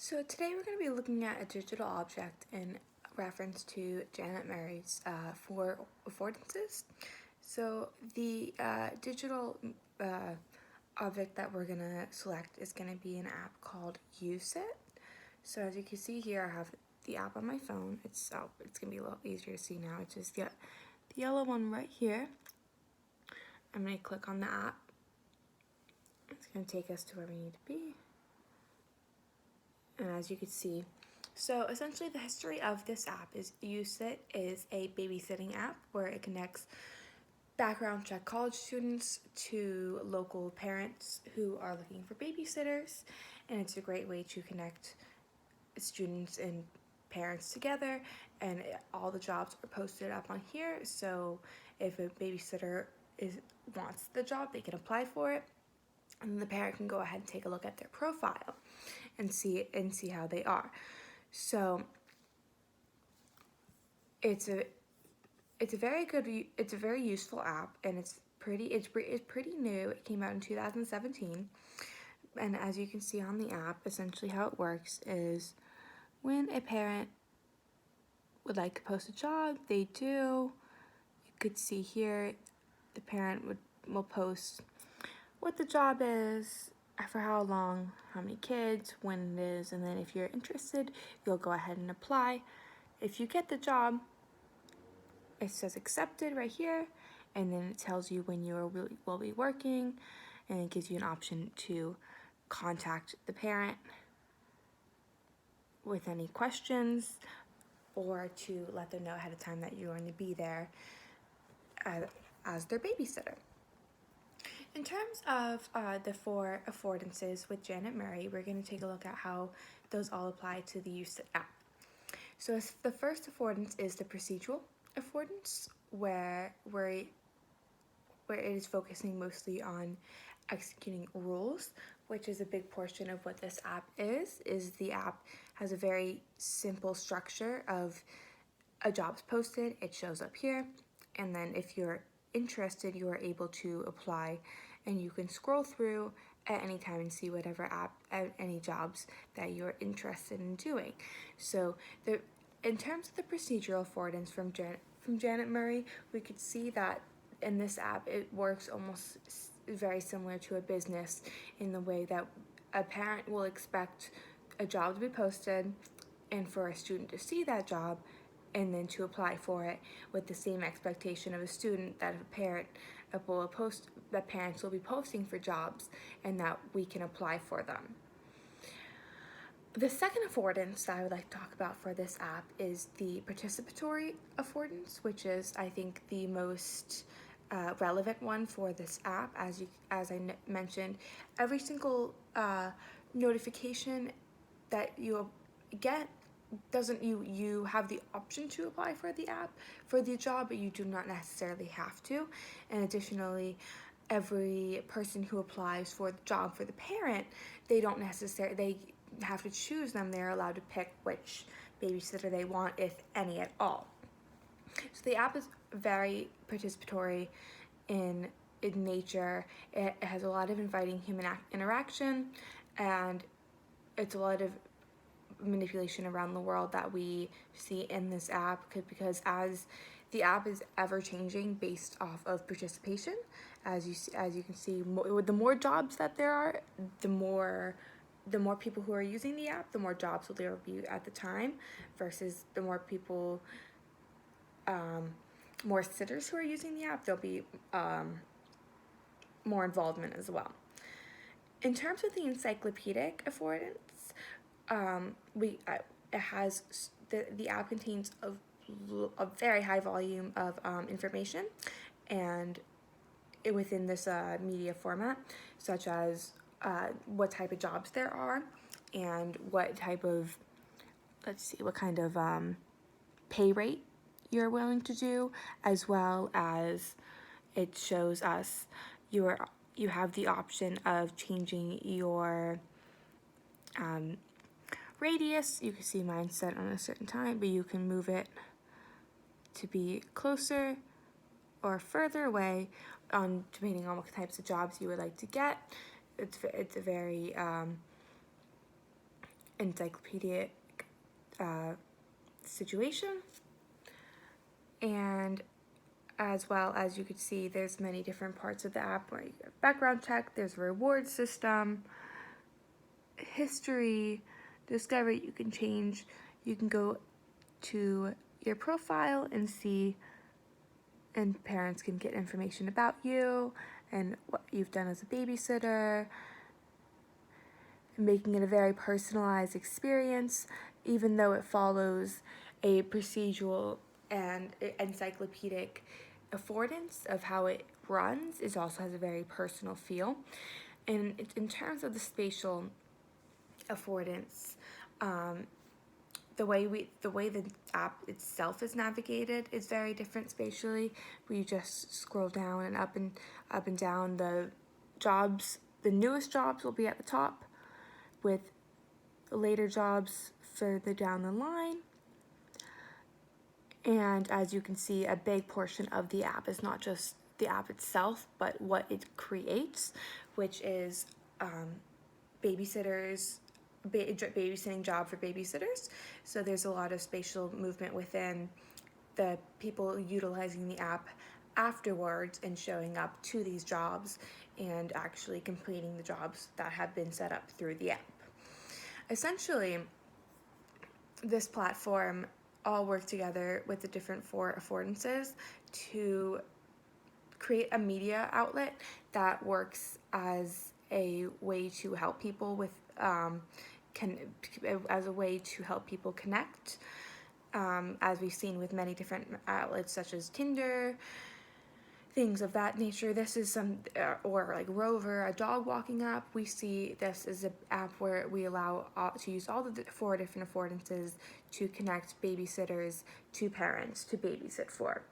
So today we're going to be looking at a digital object in reference to Janet Mary's four affordances. So the digital object that we're going to select is going to be an app called USIT. So as you can see here, I have the app on my phone. It's going to be a little easier to see now. It's just the yellow one right here. I'm going to click on the app. It's going to take us to where we need to be. And as you can see, so essentially the history of this app is USIT is a babysitting app where it connects background check college students to local parents who are looking for babysitters, and it's a great way to connect students and parents together, and all the jobs are posted up on here. So if a babysitter wants the job, they can apply for it, and the parent can go ahead and take a look at their profile and see how they are. So it's a very useful app, and it's pretty new. It came out in 2017, and as you can see on the app, essentially how it works is when a parent would like to post a job, they do. You could see here the parent will post what the job is, for how long, how many kids, when it is, and then if you're interested, you'll go ahead and apply. If you get the job, it says accepted right here, and then it tells you when you will be working, and it gives you an option to contact the parent with any questions, or to let them know ahead of time that you're going to be there as their babysitter. In terms of the four affordances with Janet Murray, we're going to take a look at how those all apply to the USIT app. So the first affordance is the procedural affordance, where it is focusing mostly on executing rules, which is a big portion of what this app is the app has a very simple structure of a job's posted, it shows up here, and then if you're interested, you are able to apply, and you can scroll through at any time and see whatever any jobs that you're interested in doing. So in terms of the procedural affordance from Janet Murray, we could see that in this app it works almost very similar to a business, in the way that a parent will expect a job to be posted and for a student to see that job and then to apply for it, with the same expectation of a student that parents will be posting for jobs and that we can apply for them. The second affordance that I would like to talk about for this app is the participatory affordance, which is, I think, the most relevant one for this app. As I mentioned, every single notification that you get you have the option to apply for the job, but you do not necessarily have to. And additionally, every person who applies for the job for the parent, they have to choose them. They're allowed to pick which babysitter they want, if any at all. So the app is very participatory in nature. It has a lot of inviting human interaction, and it's a lot of manipulation around the world that we see in this app, because as the app is ever changing based off of participation. As you can see, the more jobs that there are, the more people who are using the app, the more jobs will there be at the time, versus the more people, more sitters who are using the app, there'll be more involvement as well. In terms of the encyclopedic affordance, the app contains a very high volume of information, and within this media format, such as what type of jobs there are, and what kind of pay rate you're willing to do, as well as it shows us you have the option of changing your radius. You can see mine set on a certain time, but you can move it to be closer or further away, depending on what types of jobs you would like to get. It's encyclopedic situation. And as well as you could see, there's many different parts of the app, like background check, there's a reward system, history, discovery. You can change, you can go to your profile and see, and parents can get information about you and what you've done as a babysitter, making it a very personalized experience, even though it follows a procedural and encyclopedic affordance of how it runs. It also has a very personal feel. And in terms of the spatial affordance, the way the app itself is navigated is very different spatially. Where you just scroll down and up and down. The jobs, the newest jobs will be at the top, with later jobs further down the line. And as you can see, a big portion of the app is not just the app itself, but what it creates, which is babysitting job for babysitters. So there's a lot of spatial movement within the people utilizing the app afterwards and showing up to these jobs and actually completing the jobs that have been set up through the app. Essentially, this platform all work together with the different four affordances to create a media outlet that works as a way to help people with as a way to help people connect, as we've seen with many different outlets such as Tinder, things of that nature. This is some, or like Rover, a dog walking app. We see this as an app where we allow to use all the four different affordances to connect babysitters to parents to babysit for.